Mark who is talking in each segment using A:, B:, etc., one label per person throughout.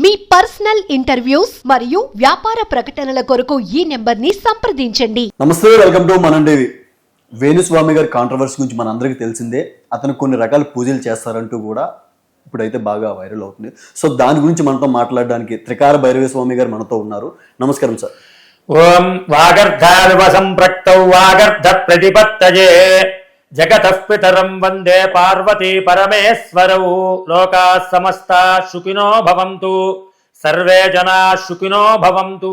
A: మీ personal interviews మరియు వ్యాపార ప్రకటనల కొరకు ఈ నెంబర్ ని సంప్రదించండి.
B: నమస్తే, వెల్కమ్ టు మనం టీవీ. వేణుస్వామి గారి కాంట్రవర్సీ గురించి మనందరికీ తెలిసిందే. అతను కొన్ని రకాల పూజలు చేస్తారంటూ కూడా ఇప్పుడైతే బాగా వైరల్ అవుతుంది. సో దాని గురించి మనతో మాట్లాడడానికి త్రికార భైరవ స్వామి గారు మనతో ఉన్నారు. నమస్కారం సార్.
C: ఓం వాగర్ధావివ సంప్రక్తౌ వాగర్ధ ప్రతిపత్తయే జగతః పితరం వందే పార్వతీ పరమేశ్వరౌ. లోకాః సమస్తాః సుఖినో భవంతు, సర్వే జనాః సుఖినో భవంతు.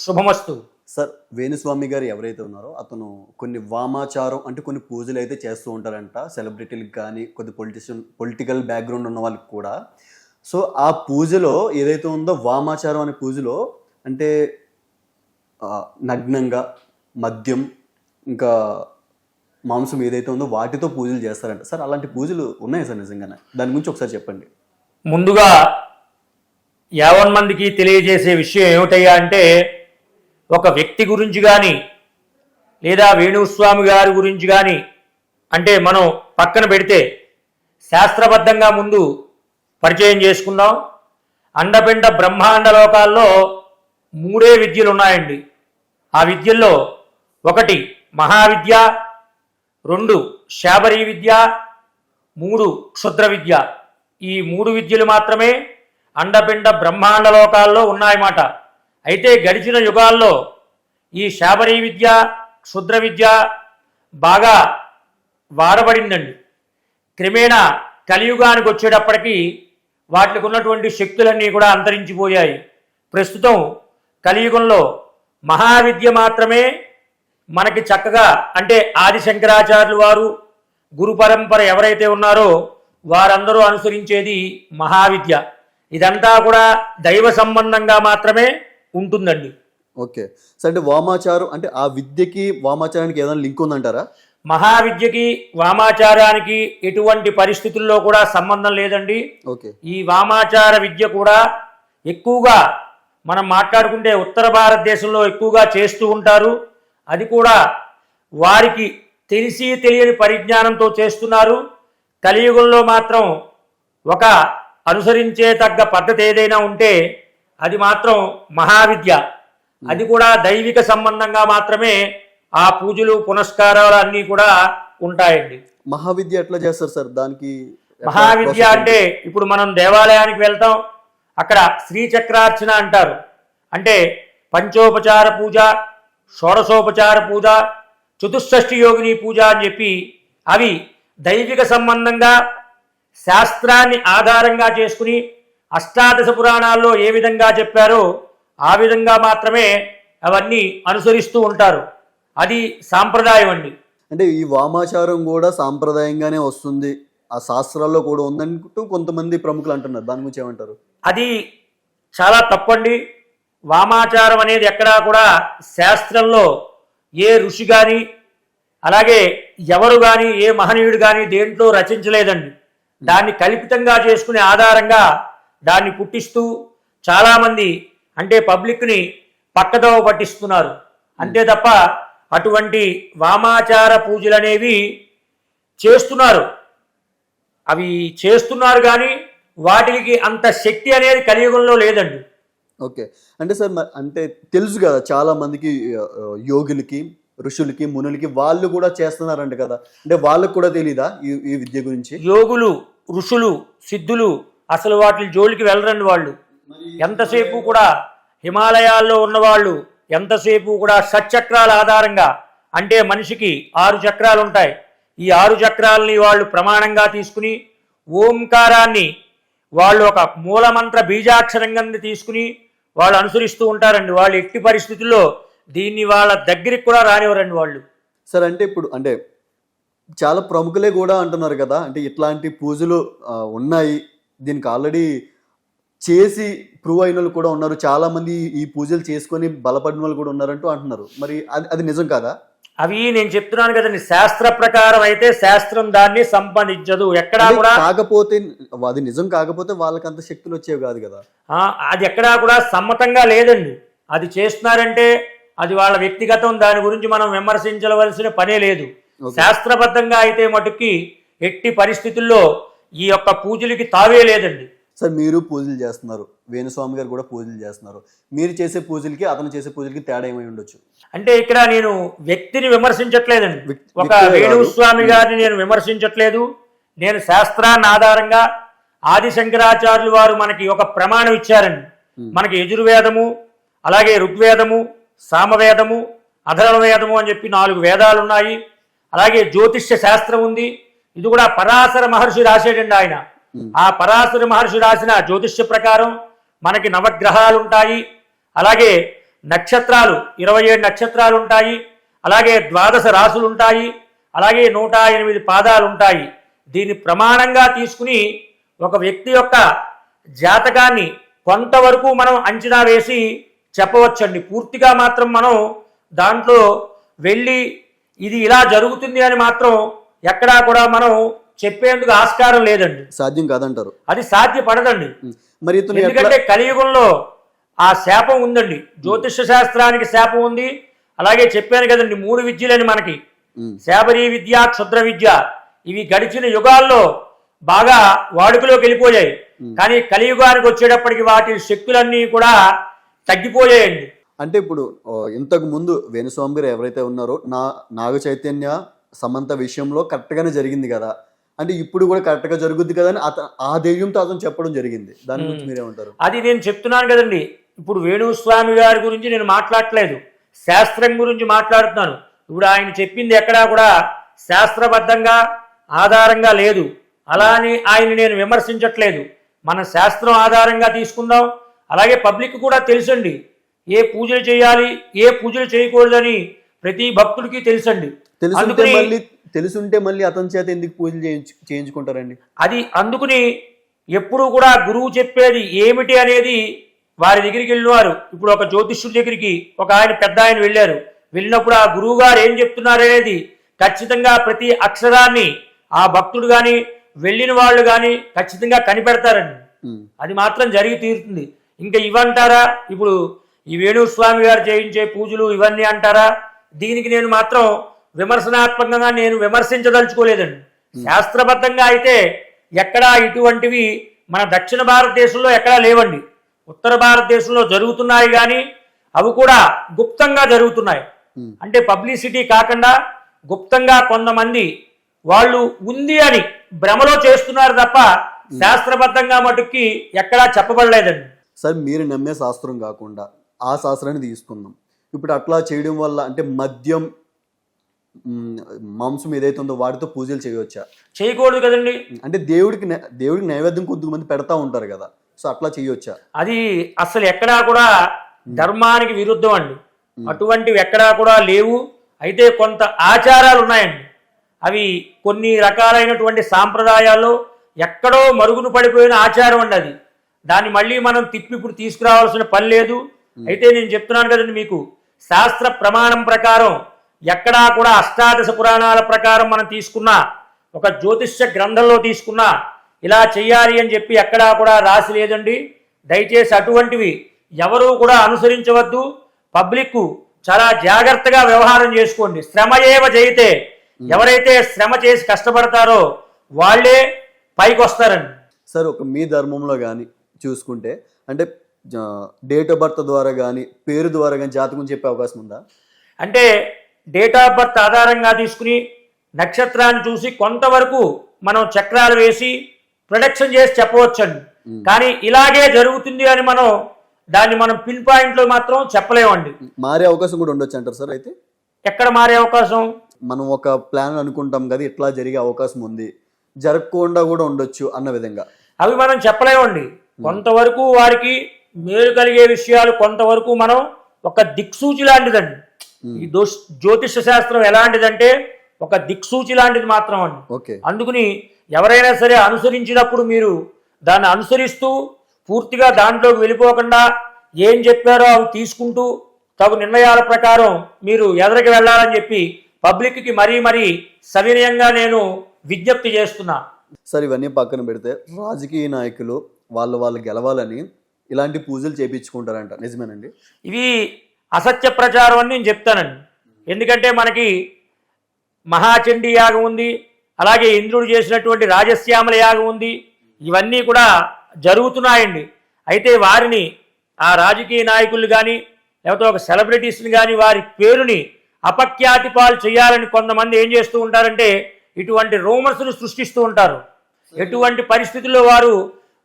C: శుభమస్తు.
B: సార్, వేణుస్వామి గారు ఎవరైతే ఉన్నారో అతను కొన్ని వామాచారం అంటే కొన్ని పూజలు అయితే చేస్తూ ఉంటారంట, సెలబ్రిటీలకు కానీ కొద్ది పొలిటికల్ బ్యాక్గ్రౌండ్ ఉన్న వాళ్ళకి కూడా. సో ఆ పూజలో ఏదైతే ఉందో వామాచారం అనే పూజలో అంటే నగ్నంగా మద్యం ఇంకా మాంసం ఏదైతే ఉందో వాటితో పూజలు చేస్తారంట. సార్, అలాంటి పూజలు ఉన్నాయి సార్ నిజంగానే? దాని గురించి ఒకసారి చెప్పండి.
C: ముందుగా 50 మందికి తెలియజేసే విషయం ఏమిటయ్యా అంటే, ఒక వ్యక్తి గురించి కానీ లేదా వేణుస్వామి గారి గురించి కానీ అంటే మనం పక్కన పెడితే శాస్త్రబద్ధంగా ముందు పరిచయం చేసుకుందాం. అండపిండ బ్రహ్మాండ లోకాల్లో 3 విద్యలు ఉన్నాయండి. ఆ విద్యల్లో 1 మహావిద్య, 2 శాబరీ విద్య, 3 క్షుద్ర విద్య. ఈ 3 విద్యలు మాత్రమే అండపిండ బ్రహ్మాండ లోకాల్లో ఉన్నాయన్నమాట. అయితే గడిచిన యుగాల్లో ఈ శాబరీ విద్య, క్షుద్ర విద్య బాగా వాడబడిందండి. క్రమేణా కలియుగానికి వచ్చేటప్పటికీ వాటికి ఉన్నటువంటి శక్తులన్నీ కూడా అంతరించిపోయాయి. ప్రస్తుతం కలియుగంలో మహావిద్య మాత్రమే మనకి చక్కగా అంటే ఆది శంకరాచార్యులు వారు గురు పరంపర ఎవరైతే ఉన్నారో వారందరూ అనుసరించేది మహావిద్య. ఇదంతా కూడా దైవ సంబంధంగా మాత్రమే ఉంటుందండి.
B: ఓకే సార్, అంటే వామాచారం అంటే ఆ విద్యకి వామాచారానికి ఏదైనా లింక్ ఉందంటారా?
C: మహావిద్యకి వామాచారానికి ఎటువంటి పరిస్థితుల్లో కూడా సంబంధం లేదండి.
B: ఓకే.
C: ఈ వామాచార విద్య కూడా ఎక్కువగా మనం మాట్లాడుకుంటే ఉత్తర భారతదేశంలో ఎక్కువగా చేస్తూ ఉంటారు. అది కూడా వారికి తెలిసి తెలియని పరిజ్ఞానంతో చేస్తున్నారు. కలియుగంలో మాత్రం ఒక అనుసరించే తగ్గ పద్ధతి ఏదైనా ఉంటే అది మాత్రం మహావిద్య. అది కూడా దైవిక సంబంధంగా మాత్రమే ఆ పూజలు పునస్కారాలు అన్నీ కూడా ఉంటాయండి.
B: మహావిద్య ఎట్లా చేస్తారు సార్? దానికి
C: మహావిద్య అంటే ఇప్పుడు మనం దేవాలయానికి వెళ్తాం, అక్కడ శ్రీచక్రార్చన అంటారు. అంటే పంచోపచార పూజ, షోడశోపచార పూజ, చతుషష్ఠి యోగిని పూజ అని చెప్పి అవి దైవిక సంబంధంగా శాస్త్రాన్ని ఆధారంగా చేసుకుని అష్టాదశ పురాణాల్లో ఏ విధంగా చెప్పారో ఆ విధంగా మాత్రమే అవన్నీ అనుసరిస్తూ ఉంటారు. అది సాంప్రదాయం అండి.
B: అంటే ఈ వామాచారం కూడా సాంప్రదాయంగానే వస్తుంది, ఆ శాస్త్రాల్లో కూడా ఉందంటూ కొంతమంది ప్రముఖులు అంటున్నారు. దాని గురించి ఏమంటారు?
C: అది చాలా తప్పండి. వామాచారం అనేది ఎక్కడా కూడా శాస్త్రంలో ఏ ఋషి కానీ అలాగే ఎవరు కానీ ఏ మహనీయుడు కానీ దేంట్లో రచించలేదండి. దాన్ని కల్పితంగా చేసుకునే ఆధారంగా దాన్ని పుట్టిస్తూ చాలామంది అంటే పబ్లిక్ని పక్కదోవ పట్టిస్తున్నారు. అంతే తప్ప అటువంటి వామాచార పూజలు అనేవి చేస్తున్నారు. అవి చేస్తున్నారు కానీ వాటికి అంత శక్తి అనేది కలియుగంలో లేదండి.
B: ఓకే. అంటే సార్ అంటే తెలుసు కదా చాలా మందికి యోగులకి, ఋషులకి, మునులకి వాళ్ళు కూడా చేస్తున్నారంట కదా. అంటే వాళ్ళకు కూడా తెలీదా ఈ విద్య గురించి?
C: యోగులు, ఋషులు, సిద్ధులు అసలు వాటి జోలికి వెళ్ళరండి. వాళ్ళు ఎంతసేపు కూడా హిమాలయాల్లో ఉన్నవాళ్ళు ఎంతసేపు కూడా షట్చక్రాల ఆధారంగా అంటే మనిషికి 6 చక్రాలు ఉంటాయి. ఈ 6 చక్రాలని వాళ్ళు ప్రమాణంగా తీసుకుని ఓంకారాన్ని వాళ్ళు ఒక మూలమంత్ర బీజాక్షరంగా తీసుకుని వాళ్ళు అనుసరిస్తూ ఉంటారండి. వాళ్ళు ఎట్టి పరిస్థితుల్లో దీన్ని వాళ్ళ దగ్గరికి కూడా రానివ్వరండి వాళ్ళు.
B: సార్, అంటే ఇప్పుడు అంటే చాలా ప్రముఖులే కూడా అంటున్నారు కదా, అంటే ఇట్లాంటి పూజలు ఉన్నాయి, దీనికి ఆల్రెడీ చేసి ప్రూవ్ అయిన వాళ్ళు కూడా ఉన్నారు, చాలా మంది ఈ పూజలు చేసుకొని బలపడిన వాళ్ళు కూడా ఉన్నారంటూ అంటున్నారు. మరి అది నిజం కాదా?
C: అవి నేను చెప్తున్నాను కదండి, శాస్త్ర ప్రకారం అయితే శాస్త్రం దాన్ని సంపాదించదు ఎక్కడా కూడా.
B: కాకపోతే అది నిజం కాకపోతే వాళ్ళకి అంత శక్తులు వచ్చేవి కాదు కదా.
C: అది ఎక్కడా కూడా సమ్మతంగా లేదండి. అది చేస్తున్నారంటే అది వాళ్ళ వ్యక్తిగతం, దాని గురించి మనం విమర్శించవలసిన పనే లేదు. శాస్త్రబద్ధంగా అయితే మటుకి ఎట్టి పరిస్థితుల్లో ఈ యొక్క పూజలకి తావే లేదండి.
B: సార్ మీరు పూజలు చేస్తున్నారు, వేణుస్వామి గారు కూడా పూజలు చేస్తున్నారు. మీరు చేసే పూజలకి అతను చేసే పూజలకి తేడా ఏమై ఉండొచ్చు?
C: అంటే ఇక్కడ నేను వ్యక్తిని విమర్శించట్లేదండి. ఒక
B: వ్యక్తి
C: వేణుస్వామి గారిని నేను విమర్శించట్లేదు. నేను శాస్త్రాన్ని ఆధారంగా ఆదిశంకరాచార్యులు వారు మనకి ఒక ప్రమాణం ఇచ్చారండి. మనకి యజుర్వేదము, అలాగే ఋగ్వేదము, సామవేదము, అధర్వ వేదము అని చెప్పి 4 వేదాలు ఉన్నాయి. అలాగే జ్యోతిష్య శాస్త్రం ఉంది. ఇది కూడా పరాశర మహర్షి రాసేటండి ఆయన. ఆ పరాశర మహర్షి రాసిన జ్యోతిష్య ప్రకారం మనకి నవగ్రహాలు ఉంటాయి, అలాగే నక్షత్రాలు 27 నక్షత్రాలు ఉంటాయి, అలాగే 12 రాసులు ఉంటాయి, అలాగే 108 పాదాలు ఉంటాయి. దీన్ని ప్రమాణంగా తీసుకుని ఒక వ్యక్తి యొక్క జాతకాన్ని కొంతవరకు మనం అంచనా వేసి చెప్పవచ్చండి. పూర్తిగా మాత్రం మనం దాంట్లో వెళ్ళి ఇది ఇలా జరుగుతుంది అని మాత్రం ఎక్కడా కూడా మనం చెప్పేందుకు ఆస్కారం లేదండి.
B: సాధ్యం కాదంటారు?
C: అది సాధ్యపడదండి.
B: మరి
C: ఎందుకంటే కలియుగంలో ఆ శాపం ఉందండి. జ్యోతిష శాస్త్రానికి శాపం ఉంది. అలాగే చెప్పాను కదండి 3 విద్యలని మనకి, శాబరీ విద్య, క్షుద్ర విద్య. ఇవి గడిచిన యుగాల్లో బాగా వాడుకలోకి వెళ్ళిపోయాయి. కానీ కలియుగానికి వచ్చేటప్పటికి వాటి శక్తులన్నీ కూడా తగ్గిపోయాయండి.
B: అంటే ఇప్పుడు ఇంతకు ముందు వేణుస్వామి గారు ఎవరైతే ఉన్నారో నాగ చైతన్య సమంత విషయంలో కరెక్ట్గానే జరిగింది కదా, అంటే ఇప్పుడు కూడా కరెక్ట్గా జరుగుద్ది కదా అని ఆ ధైర్యంతో అతను చెప్పడం జరిగింది. దాని గురించి మీరేమంటారు?
C: అది నేను చెప్తున్నాను కదండి. ఇప్పుడు వేణుస్వామి గారి గురించి నేను మాట్లాడట్లేదు, శాస్త్రం గురించి మాట్లాడుతున్నాను. ఇప్పుడు ఆయన చెప్పింది ఎక్కడా కూడా శాస్త్రబద్ధంగా ఆధారంగా లేదు. అలా అని ఆయన నేను విమర్శించట్లేదు. మన శాస్త్రం ఆధారంగా తీసుకుందాం. అలాగే పబ్లిక్ కూడా తెలుసండి ఏ పూజలు చేయాలి, ఏ పూజలు చేయకూడదని ప్రతి భక్తుడికి తెలుసండి.
B: తెలుసుంటే మళ్ళీ అతని చేత ఎందుకు పూజలు చేయించుకుంటారండి?
C: అది అందుకుని ఎప్పుడు కూడా గురువు చెప్పేది ఏమిటి అనేది వారి దగ్గరికి వెళ్ళినారు. ఇప్పుడు ఒక జ్యోతిష్యుడి దగ్గరికి ఒక ఆయన పెద్ద ఆయన వెళ్ళారు. వెళ్ళినప్పుడు ఆ గురువు గారు ఏం చెప్తున్నారు అనేది ఖచ్చితంగా ప్రతి అక్షరాన్ని ఆ భక్తుడు కానీ వెళ్ళిన వాళ్ళు కానీ ఖచ్చితంగా కనిపెడతారండి. అది మాత్రం జరిగి తీరుతుంది. ఇంకా ఇవంటారా, ఇప్పుడు ఈ వేణుస్వామి గారు చేయించే పూజలు ఇవన్నీ అంటారా? దీనికి నేను మాత్రం విమర్శనాత్మకంగా నేను విమర్శించదలుచుకోలేదండి. శాస్త్రబద్ధంగా అయితే ఎక్కడా ఇటువంటివి మన దక్షిణ భారతదేశంలో ఎక్కడా లేవండి. ఉత్తర భారతదేశంలో జరుగుతున్నాయి, కానీ అవి కూడా గుప్తంగా జరుగుతున్నాయి. అంటే పబ్లిసిటీ కాకుండా గుప్తంగా కొంతమంది వాళ్ళు ఉంది అని భ్రమలో చేస్తున్నారు తప్ప శాస్త్రబద్ధంగా మటుకి ఎక్కడా చెప్పబడలేదండి.
B: సార్ మీరు నమ్మే శాస్త్రం కాకుండా ఆ శాస్త్రాన్ని తీసుకుందాం. ఇప్పుడు అట్లా చేయడం వల్ల అంటే మద్యం, మాంసం ఏదైతే ఉందో వాటితో పూజలు చేయవచ్చా?
C: చేయకూడదు కదండి.
B: అంటే దేవుడికి నైవేద్యం కొద్దిమంది పెడతా ఉంటారు కదా, సో అట్లా చేయవచ్చా?
C: అది అసలు ఎక్కడా కూడా ధర్మానికి విరుద్ధం అండి. అటువంటివి ఎక్కడా కూడా లేవు. అయితే కొంత ఆచారాలు ఉన్నాయండి. అవి కొన్ని రకాలైనటువంటి సాంప్రదాయాల్లో ఎక్కడో మరుగున పడిపోయిన ఆచారం అండి. అది దాన్ని మళ్ళీ మనం తిప్పి ఇప్పుడు తీసుకురావాల్సిన పని లేదు. అయితే నేను చెప్తున్నాను కదండి మీకు, శాస్త్ర ప్రమాణం ప్రకారం ఎక్కడా కూడా అష్టాదశ పురాణాల ప్రకారం మనం తీసుకున్నా, ఒక జ్యోతిష్య గ్రంథంలో తీసుకున్నా ఇలా చెయ్యాలి అని చెప్పి ఎక్కడా కూడా రాసి లేదండి. దయచేసి అటువంటివి ఎవరూ కూడా అనుసరించవద్దు. పబ్లిక్ చాలా జాగ్రత్తగా వ్యవహారం చేసుకోండి. శ్రమ ఏవ జయితే, ఎవరైతే శ్రమ చేసి కష్టపడతారో వాళ్ళే పైకి వస్తారండి.
B: సార్ ఒక మీ ధర్మంలో కానీ చూసుకుంటే అంటే డేట్ ఆఫ్ బర్త్ ద్వారా కానీ పేరు ద్వారా కానీ జాతకం చెప్పే అవకాశం ఉందా?
C: అంటే డేట్ ఆఫ్ బర్త్ ఆధారంగా తీసుకుని నక్షత్రాన్ని చూసి కొంతవరకు మనం చక్రాలు వేసి ప్రొడక్షన్ చేసి చెప్పవచ్చండి. కానీ ఇలాగే జరుగుతుంది అని దాన్ని మనం పిన్ పాయింట్లో మాత్రం చెప్పలేమండి.
B: మారే అవకాశం కూడా ఉండొచ్చు అంటారు సార్? అయితే
C: ఎక్కడ మారే అవకాశం?
B: మనం ఒక ప్లాన్ అనుకుంటాం కదా, ఇట్లా జరిగే అవకాశం ఉంది, జరగకుండా కూడా ఉండొచ్చు అన్న విధంగా
C: అవి మనం చెప్పలేమండి. కొంతవరకు వారికి మేలు కలిగే విషయాలు కొంతవరకు మనం ఒక దిక్సూచి లాంటిదండి. ఈ జ్యోతిష శాస్త్రం ఎలాంటిదంటే ఒక దిక్సూచి లాంటిది మాత్రం అండి. అందుకని ఎవరైనా సరే అనుసరించినప్పుడు మీరు దాన్ని అనుసరిస్తూ పూర్తిగా దాంట్లోకి వెళ్ళిపోకుండా ఏం చెప్పారో అవి తీసుకుంటూ తగు నిర్ణయాల ప్రకారం మీరు ఎదరికి వెళ్ళాలని చెప్పి పబ్లిక్కి మరీ సవినయంగా నేను విజ్ఞప్తి చేస్తున్నా.
B: సార్ ఇవన్నీ పక్కన పెడితే రాజకీయ నాయకులు వాళ్ళు గెలవాలని ఇలాంటి పూజలు చేయించుకుంటారంట, నిజమేనండి?
C: ఇవి అసత్య ప్రచారం అని నేను చెప్తానండి. ఎందుకంటే మనకి మహాచండీ యాగం ఉంది, అలాగే ఇంద్రుడు చేసినటువంటి రాజశ్యామల యాగం ఉంది. ఇవన్నీ కూడా జరుగుతున్నాయండి. అయితే వారిని ఆ రాజకీయ నాయకులు కానీ లేకపోతే ఒక సెలబ్రిటీస్ని కానీ వారి పేరుని అపఖ్యాతి పాలు చేయాలని కొంతమంది ఏం చేస్తూ ఉంటారంటే ఇటువంటి రూమర్స్ను సృష్టిస్తూ ఉంటారు. ఎటువంటి పరిస్థితుల్లో వారు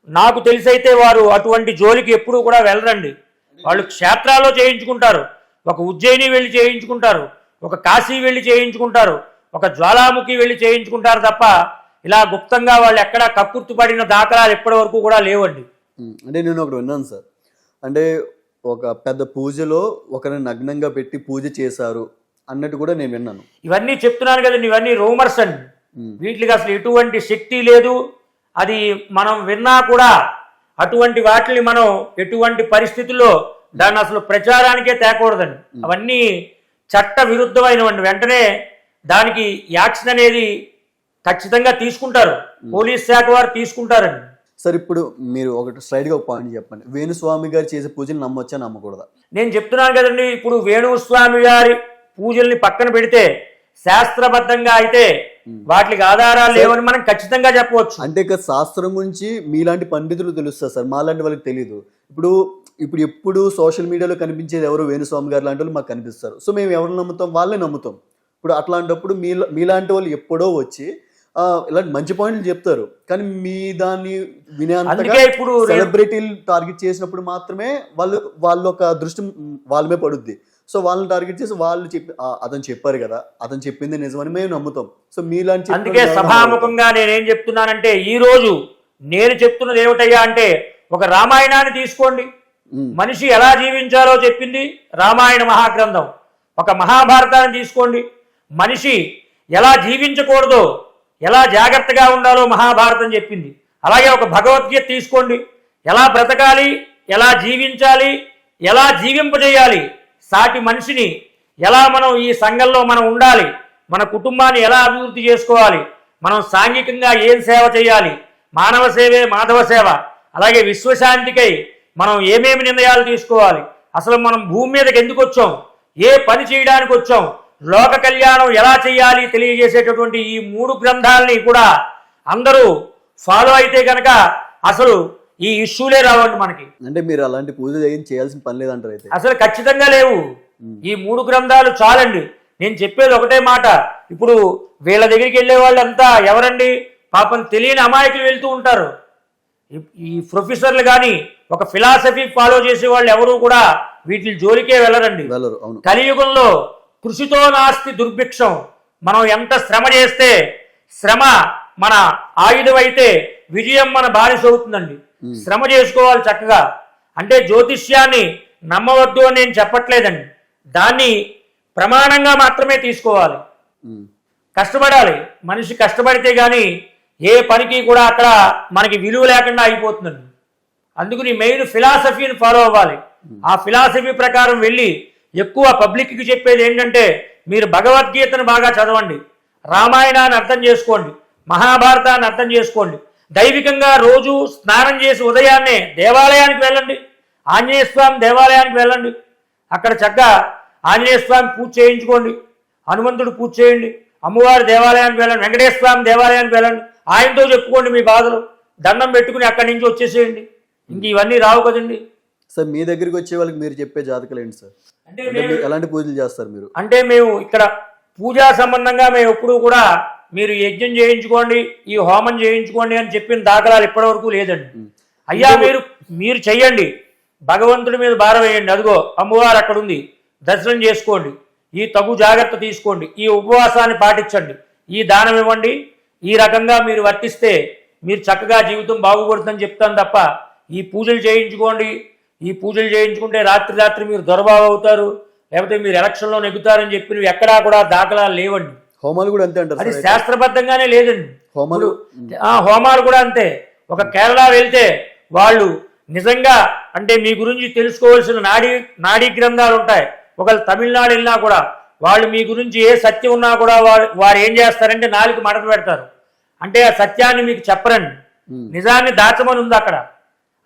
C: నాకు తెలిసైతే వారు అటువంటి జోలికి ఎప్పుడూ కూడా వెళ్ళరండి. వాళ్ళు క్షేత్రాల్లో చేయించుకుంటారు, ఒక ఉజ్జయిని వెళ్ళి చేయించుకుంటారు, ఒక కాశీ వెళ్ళి చేయించుకుంటారు, ఒక జ్వాలాముఖి వెళ్ళి చేయించుకుంటారు తప్ప ఇలా గుప్తంగా వాళ్ళు ఎక్కడా కక్కుర్తిపడిన దాఖలాలు ఎప్పటి వరకు కూడా లేవండి.
B: అంటే నేను ఒకటి విన్నాను సార్, అంటే ఒక పెద్ద పూజలో ఒకరిని నగ్నంగా పెట్టి పూజ చేశారు అన్నట్టు కూడా నేను విన్నాను.
C: ఇవన్నీ చెప్తున్నాను కదండి, ఇవన్నీ రూమర్స్ అండి. వీటికి అసలు ఎటువంటి శక్తి లేదు. అది మనం విన్నా కూడా అటువంటి వాటిని మనం ఎటువంటి పరిస్థితుల్లో దాన్ని అసలు ప్రచారానికే తేకూడదండి. అవన్నీ చట్ట విరుద్ధమైనవండి. వెంటనే దానికి యాక్షన్ అనేది ఖచ్చితంగా తీసుకుంటారు, పోలీస్ శాఖ వారు తీసుకుంటారండి.
B: సార్ ఇప్పుడు మీరు ఒకటి స్ట్రైట్గా ఒక పాయింట్ చెప్పండి, వేణుస్వామి గారు చేసే పూజలు నమ్మొచ్చా నమ్మకూడదా?
C: నేను చెప్తున్నాను కదండి, ఇప్పుడు వేణుస్వామి గారి పూజల్ని పక్కన పెడితే శాస్త్రబద్ధంగా అయితే వాటికి ఆధారాలు లేవని మనం ఖచ్చితంగా చెప్పవచ్చు.
B: అంటే ఇక శాస్త్రం గురించి మీలాంటి పండితులు తెలుస్తారు సార్, మాలాంటి వాళ్ళకి తెలియదు. ఇప్పుడు ఎప్పుడు సోషల్ మీడియాలో కనిపించేది ఎవరు? వేణుస్వామి గారు లాంటి వాళ్ళు మాకు కనిపిస్తారు. సో మేము ఎవరు నమ్ముతాం? వాళ్ళే నమ్ముతాం. ఇప్పుడు అట్లాంటప్పుడు మీలాంటి వాళ్ళు ఎప్పుడో వచ్చి ఇలాంటి మంచి పాయింట్లు చెప్తారు, కానీ మీ దాన్ని వినేంతగా ఇప్పుడు సెలబ్రిటీలు టార్గెట్ చేసినప్పుడు మాత్రమే వాళ్ళు ఒక దృష్టి వాళ్ళ మీద పడుద్ది. సో వాళ్ళని టార్గెట్ చేసి వాళ్ళు అతను చెప్పారు కదా, అతను చెప్పింది నిజమని మేము నమ్ముతాం. సో మీలాంటి
C: అందుకే సభాముఖంగా నేనేం చెప్తున్నానంటే ఈ రోజు నేను చెప్తున్నది ఏమిటయ్యా అంటే ఒక రామాయణాన్ని తీసుకోండి. మనిషి ఎలా జీవించాలో చెప్పింది రామాయణ మహాగ్రంథం. ఒక మహాభారతాన్ని తీసుకోండి, మనిషి ఎలా జీవించకూడదో ఎలా జాగ్రత్తగా ఉండాలో మహాభారతం చెప్పింది. అలాగే ఒక భగవద్గీత తీసుకోండి, ఎలా బ్రతకాలి, ఎలా జీవించాలి, ఎలా జీవింపజేయాలి, సాటి మనిషిని ఎలా మనం ఈ సంఘంలో మనం ఉండాలి, మన కుటుంబాన్ని ఎలా అభివృద్ధి చేసుకోవాలి, మనం సాంఘికంగా ఏం సేవ చేయాలి, మానవ సేవే మాధవ సేవ, అలాగే విశ్వశాంతికై మనం ఏమేమి నిర్ణయాలు తీసుకోవాలి, అసలు మనం భూమి మీదకి ఎందుకు వచ్చాం, ఏ పని చేయడానికి వచ్చాం, లోక కళ్యాణం ఎలా చేయాలి తెలియజేసేటటువంటి ఈ 3 గ్రంథాలని కూడా అందరూ ఫాలో అయితే కనుక అసలు ఈ ఇష్యూలే రావండి మనకి.
B: అంటే మీరు అలాంటి పూజ చేయాల్సిన పని లేదంటారు అయితే?
C: అసలు ఖచ్చితంగా లేవు. ఈ 3 గ్రంథాలు చాలండి. నేను చెప్పేది ఒకటే మాట, ఇప్పుడు వీళ్ళ దగ్గరికి వెళ్ళే వాళ్ళంతా ఎవరండి? పాపం తెలియని అమాయకులు వెళ్తూ ఉంటారు. ఈ ప్రొఫెసర్లు కానీ ఒక ఫిలాసఫీ ఫాలో చేసే వాళ్ళు ఎవరు కూడా వీటి జోలికే వెళ్ళరండి. కలియుగంలో కృషితో నాస్తి దుర్భిక్షం. మనం ఎంత శ్రమ చేస్తే శ్రమ మన ఆయుధం అయితే విజయం మన బానిస అవుతుందండి. శ్రమ చేసుకోవాలి చక్కగా. అంటే జ్యోతిష్యాన్ని నమ్మవద్దు అని నేను చెప్పట్లేదండి, దాన్ని ప్రమాణంగా మాత్రమే తీసుకోవాలి. కష్టపడాలి, మనిషి కష్టపడితే కానీ ఏ పనికి కూడా అక్కడ మనకి విలువ లేకుండా అయిపోతుందండి. అందుకని మెయిన్ ఫిలాసఫీని ఫాలో అవ్వాలి. ఆ ఫిలాసఫీ ప్రకారం వెళ్ళి ఎక్కువ పబ్లిక్కి చెప్పేది ఏంటంటే మీరు భగవద్గీతను బాగా చదవండి, రామాయణాన్ని అర్థం చేసుకోండి, మహాభారతాన్ని అర్థం చేసుకోండి. దైవికంగా రోజు స్నానం చేసి ఉదయాన్నే దేవాలయానికి వెళ్ళండి, ఆంజనేయ స్వామి దేవాలయానికి వెళ్ళండి. అక్కడ చక్కగా ఆంజనేయ స్వామి పూజ చేయించుకోండి, హనుమంతుడు పూజ చేయండి, అమ్మవారి దేవాలయానికి వెళ్ళండి, వెంకటేశ్వర స్వామి దేవాలయానికి వెళ్ళండి. ఆయనతో చెప్పుకోండి మీ బాధలు, దండం పెట్టుకుని అక్కడి నుంచి వచ్చేసేయండి. ఇంక ఇవన్నీ రావు కదండి.
B: సార్ మీ దగ్గరికి వచ్చే వాళ్ళకి మీరు చెప్పే జాతకాలు ఏంటి సార్? అంటే ఎలాంటి పూజలు చేస్తారు మీరు?
C: అంటే మేము ఇక్కడ పూజా సంబంధంగా మేము ఎప్పుడూ కూడా మీరు యజ్ఞం చేయించుకోండి, ఈ హోమం చేయించుకోండి అని చెప్పిన దాఖలాలు ఇప్పటివరకు లేదండి. అయ్యా మీరు చెయ్యండి, భగవంతుడి మీద భారం వేయండి, అదిగో అమ్మవారు అక్కడ ఉంది, దర్శనం చేసుకోండి, ఈ తగు జాగ్రత్త తీసుకోండి, ఈ ఉపవాసాన్ని పాటించండి, ఈ దానం ఇవ్వండి, ఈ రకంగా మీరు వర్తిస్తే మీరు చక్కగా జీవితం బాగుపడుతుందని చెప్తాను తప్ప ఈ పూజలు చేయించుకోండి, ఈ పూజలు చేయించుకుంటే రాత్రి మీరు దొరబాబు అవుతారు, లేకపోతే మీరు ఎలక్షన్లో నెగ్గుతారని చెప్పి ఎక్కడా కూడా దాఖలాలు లేవండి.
B: హోమాలు కూడా అంతే అంటారు?
C: అది శాస్త్రబద్ధంగానే లేదండి. హోమాలు కూడా అంతే. ఒక కేరళ వెళ్తే వాళ్ళు నిజంగా అంటే మీ గురించి తెలుసుకోవాల్సిన నాడీ గ్రంథాలు ఉంటాయి. ఒకవేళ తమిళనాడు వెళ్ళినా కూడా వాళ్ళు మీ గురించి ఏ సత్యం ఉన్నా కూడా వారు ఏం చేస్తారంటే నాలుగు మడత పెడతారు. అంటే ఆ సత్యాన్ని మీకు చెప్పరండి, నిజాన్ని దాచమని ఉంది అక్కడ.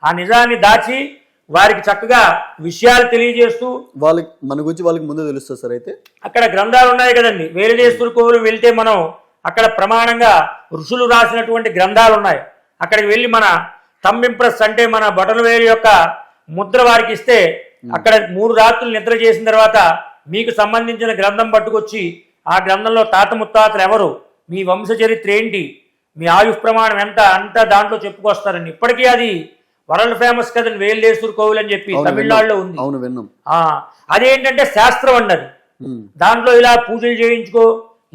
C: ఆ నిజాన్ని దాచి వారికి చక్కగా విషయాలు తెలియజేస్తూ
B: వాళ్ళకి మన గురించి వాళ్ళకి ముందు తెలుస్తుంది సార్. అయితే
C: అక్కడ గ్రంథాలు ఉన్నాయి కదండి, వేలిదేశుల కోవలు వెళ్తే మనం అక్కడ ప్రమాణంగా ఋషులు రాసినటువంటి గ్రంథాలు ఉన్నాయి. అక్కడికి వెళ్ళి మన థంబ్ ఇంప్రెస్ అంటే మన బొటనవేలు యొక్క ముద్ర వారికి ఇస్తే అక్కడ 3 రాత్రులు నిద్ర చేసిన తర్వాత మీకు సంబంధించిన గ్రంథం పట్టుకొచ్చి ఆ గ్రంథంలో తాత ముత్తాతలు ఎవరు, మీ వంశ చరిత్ర ఏంటి, మీ ఆయుష్ ప్రమాణం ఎంత అంతా దాంట్లో చెప్పుకొస్తారండి. ఇప్పటికీ అది వరల్డ్ ఫేమస్ కదండి, వేల్లేశ్వర కోవిల్ అని చెప్పి తమిళనాడులో ఉంది.
B: అవును, విన్నాం.
C: అదేంటంటే శాస్త్రం అన్నది. దాంట్లో ఇలా పూజలు చేయించుకో,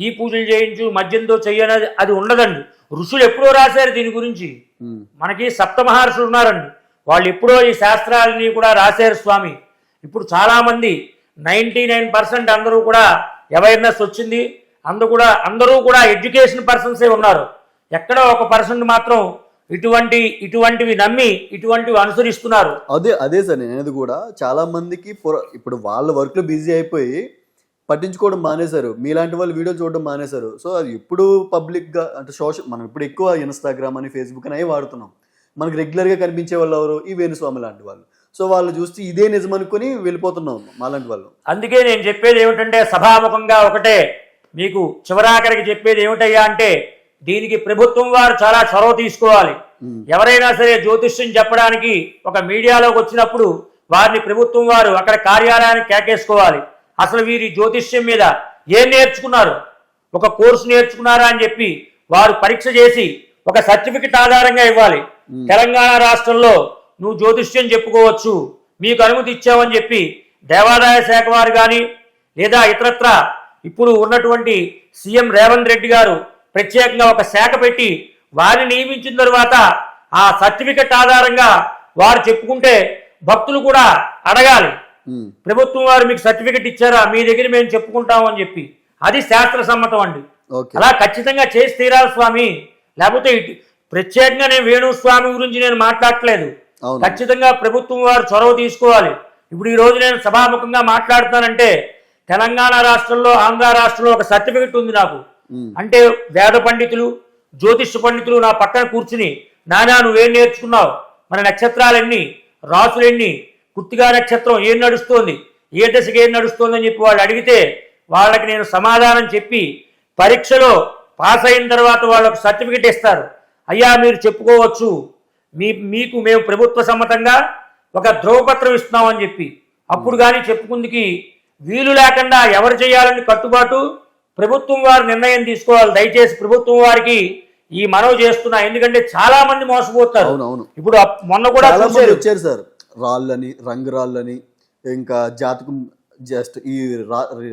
C: ఈ పూజలు చేయించు, మద్యంతో చెయ్యనది అది ఉండదండి. ఋషులు ఎప్పుడో రాశారు దీని గురించి. మనకి సప్తమహర్షులు ఉన్నారండి, వాళ్ళు ఎప్పుడో ఈ శాస్త్రాలని కూడా రాశారు స్వామి. ఇప్పుడు చాలా మంది 99% అందరూ కూడా అవేర్నెస్ వచ్చింది. అందరూ కూడా ఎడ్యుకేషన్ పర్సన్సే ఉన్నారు. ఎక్కడో 1% మాత్రం ఇటువంటివి నమ్మి ఇటువంటివి అనుసరిస్తున్నారు.
B: అదే సార్ నేను అనేది కూడా. చాలా మందికి ఇప్పుడు వాళ్ళ వర్క్ లో బిజీ అయిపోయి పట్టించుకోవడం మానేశారు. మీలాంటి వాళ్ళు వీడియోలు చూడడం మానేశారు. సో అది ఇప్పుడు పబ్లిక్ గా అంటే మనం ఇప్పుడు ఎక్కువ ఇన్స్టాగ్రామ్ అని ఫేస్బుక్ అని అవి వాడుతున్నాం. మనకు రెగ్యులర్ గా కనిపించే వాళ్ళు ఎవరు, ఈ వేణుస్వామి లాంటి వాళ్ళు. సో వాళ్ళు చూస్తే ఇదే నిజం అనుకుని వెళ్ళిపోతున్నాం మాలాంటి వాళ్ళు.
C: అందుకే నేను చెప్పేది ఏమిటంటే సభాముఖంగా ఒకటే మీకు చివరాఖరికి చెప్పేది ఏమిటయ్యా అంటే, దీనికి ప్రభుత్వం వారు చాలా చొరవ తీసుకోవాలి. ఎవరైనా సరే జ్యోతిష్యం చెప్పడానికి ఒక మీడియాలోకి వచ్చినప్పుడు వారిని ప్రభుత్వం వారు అక్కడ కార్యాలయానికి కేకేసుకోవాలి. అసలు వీరి జ్యోతిష్యం మీద ఏం నేర్చుకున్నారు, ఒక కోర్సు నేర్చుకున్నారా అని చెప్పి వారు పరీక్ష చేసి ఒక సర్టిఫికెట్ ఆధారంగా ఇవ్వాలి. తెలంగాణ రాష్ట్రంలో నువ్వు జ్యోతిష్యం చెప్పుకోవచ్చు, మీకు అనుమతి ఇచ్చామని చెప్పి దేవాదాయ శాఖ వారు కానీ లేదా ఇతరత్ర ఇప్పుడు ఉన్నటువంటి సీఎం రేవంత్ రెడ్డి గారు ప్రత్యేకంగా ఒక శాఖ పెట్టి వారిని నియమించిన తర్వాత ఆ సర్టిఫికెట్ ఆధారంగా వారు చెప్పుకుంటే భక్తులు కూడా అడగాలి, ప్రభుత్వం వారు మీకు సర్టిఫికెట్ ఇచ్చారా, మీ దగ్గర మేము చెప్పుకుంటాం అని చెప్పి. అది శాస్త్ర సమ్మతం అండి. అలా ఖచ్చితంగా చేసి తీరాలి స్వామి. లేకపోతే ప్రత్యేకంగా నేను వేణుస్వామి గురించి నేను మాట్లాడట్లేదు. ఖచ్చితంగా ప్రభుత్వం వారు చొరవ తీసుకోవాలి. ఇప్పుడు ఈ రోజు నేను సభాముఖంగా మాట్లాడుతానంటే తెలంగాణ రాష్ట్రంలో, ఆంధ్ర రాష్ట్రంలో ఒక సర్టిఫికెట్ ఉంది నాకు. అంటే వేద పండితులు, జ్యోతిష పండితులు నా పక్కన కూర్చుని, నానా నువ్వేం నేర్చుకున్నావు, మన నక్షత్రాలెన్ని, రాసులెన్ని, కృత్తికా నక్షత్రం ఏం నడుస్తోంది, ఏ దశకి ఏం నడుస్తోంది అని చెప్పి వాళ్ళు అడిగితే వాళ్ళకి నేను సమాధానం చెప్పి పరీక్షలో పాస్ అయిన తర్వాత వాళ్ళకు సర్టిఫికెట్ ఇస్తారు. అయ్యా మీరు చెప్పుకోవచ్చు, మీకు మేము ప్రభుత్వ సమ్మతంగా ఒక ధ్రువపత్రం ఇస్తున్నామని చెప్పి. అప్పుడు కానీ చెప్పుకుందికి వీలు లేకుండా ఎవరు చేయాలని కట్టుబాటు ప్రభుత్వం వారు నిర్ణయం తీసుకోవాలి. దయచేసి ప్రభుత్వం వారికి ఈ మనవి చేస్తున్నా. ఎందుకంటే చాలా మంది మోసపోతారు. ఇప్పుడు మొన్న కూడా
B: వచ్చారు సార్, రాళ్ళని, రంగురాళ్ళని, ఇంకా జాతకం జస్ట్ ఈ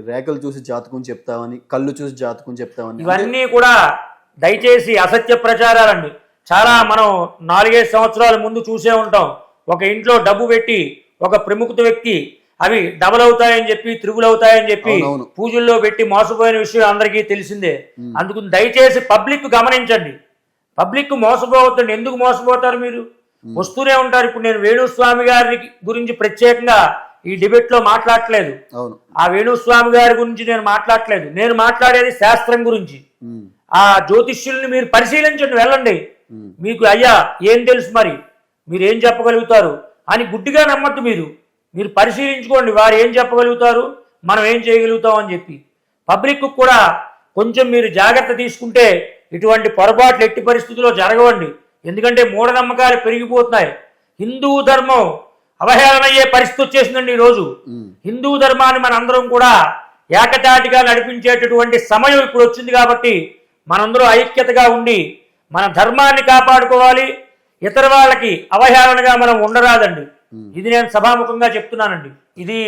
B: రేఖలు చూసి జాతకం చెప్తామని, కళ్ళు చూసి జాతకం చెప్తామని,
C: ఇవన్నీ కూడా దయచేసి అసత్య ప్రచారాలండి. చాలా మనం 4-5 సంవత్సరాల ముందు చూసే ఉంటాం. ఒక ఇంట్లో డబ్బు పెట్టి ఒక ప్రముఖ వ్యక్తి అవి డబల్ అవుతాయని చెప్పి, త్రిబుల్ అవుతాయని చెప్పి పూజల్లో పెట్టి మోసపోయిన విషయం అందరికీ తెలిసిందే. అందుకు దయచేసి పబ్లిక్ గమనించండి. పబ్లిక్ మోసపోవద్దండి. ఎందుకు మోసపోతారు మీరు? వస్తూనే ఉంటారు. ఇప్పుడు నేను వేణుస్వామి గారి గురించి ప్రత్యేకంగా ఈ డిబేట్ లో మాట్లాడట్లేదు. ఆ వేణుస్వామి గారి గురించి నేను మాట్లాడట్లేదు. నేను మాట్లాడేది శాస్త్రం గురించి. ఆ జ్యోతిష్యుల్ని మీరు పరిశీలించండి, వెళ్ళండి. మీకు అయ్యా ఏం తెలుసు, మరి మీరు ఏం చెప్పగలుగుతారు అని గుడ్డిగా నమ్మద్దు. మీరు పరిశీలించుకోండి, వారు ఏం చెప్పగలుగుతారు, మనం ఏం చేయగలుగుతాం అని చెప్పి. పబ్లిక్ కూడా కొంచెం మీరు జాగ్రత్త తీసుకుంటే ఇటువంటి పొరపాట్లు ఎట్టి పరిస్థితుల్లో జరగవండి. ఎందుకంటే మూఢనమ్మకాలు పెరిగిపోతున్నాయి. హిందూ ధర్మం అవహేళన అయ్యే పరిస్థితి వచ్చేసిందండి ఈరోజు. హిందూ ధర్మాన్ని మన అందరం కూడా ఏకతాటిగా నడిపించేటటువంటి సమయం ఇప్పుడు వచ్చింది. కాబట్టి మనందరూ ఐక్యతగా ఉండి మన ధర్మాన్ని కాపాడుకోవాలి. ఇతర వాళ్ళకి అవహేళనగా మనం ఉండరాదండి. ఇది నేను సభాముఖంగా చెప్తున్నానండి. ఇది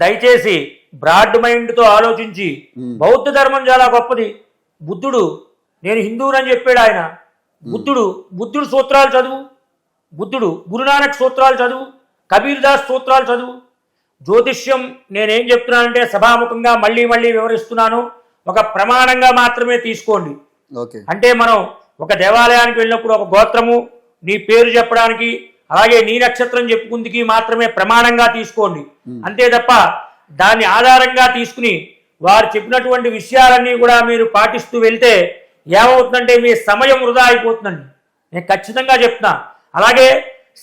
C: దయచేసి బ్రాడ్ మైండ్తో ఆలోచించి, బౌద్ధ ధర్మం చాలా గొప్పది. బుద్ధుడు నేను హిందువునని చెప్పాడు ఆయన. బుద్ధుడు సూత్రాలు చదువు, బుద్ధుడు గురునానక్ సూత్రాలు చదువు, కబీర్ దాస్ సూత్రాలు చదువు. జ్యోతిష్యం నేనేం చెప్తున్నానంటే సభాముఖంగా మళ్ళీ వివరిస్తున్నాను, ఒక ప్రమాణంగా మాత్రమే తీసుకోండి. అంటే మనం ఒక దేవాలయానికి వెళ్ళినప్పుడు ఒక గోత్రము, నీ పేరు చెప్పడానికి, అలాగే నీ నక్షత్రం చెప్పుకుందికి మాత్రమే ప్రమాణంగా తీసుకోండి. అంతే తప్ప దాన్ని ఆధారంగా తీసుకుని వారు చెప్పినటువంటి విషయాలన్నీ కూడా మీరు పాటిస్తూ వెళ్తే ఏమవుతుందంటే మీ సమయం వృధా అయిపోతుందండి. నేను ఖచ్చితంగా చెప్తున్నా. అలాగే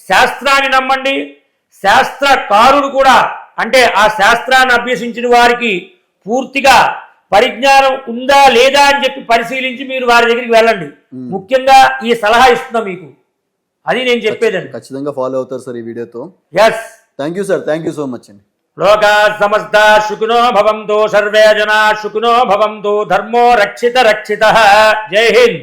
C: శాస్త్రాన్ని నమ్మండి. శాస్త్రకారుడు కూడా, అంటే ఆ శాస్త్రాన్ని అభ్యసించిన వారికి పూర్తిగా పరిజ్ఞానం ఉందా లేదా అని చెప్పి పరిశీలించి మీరు వారి దగ్గరికి వెళ్ళండి. ముఖ్యంగా ఈ సలహా ఇస్తున్నా మీకు. అది నేను చెప్పేదండి.
B: ఖచ్చితంగా ఫాలో అవుతారు సార్ ఈ వీడియోతో.
C: Yes.
B: Thank you sir, thank you so much అండి.
C: లోకా సమస్తా సుఖినో భవంతు, సర్వే జనా సుఖినో భవంతు, ధర్మో రక్షిత రక్షితః. జై హింద్.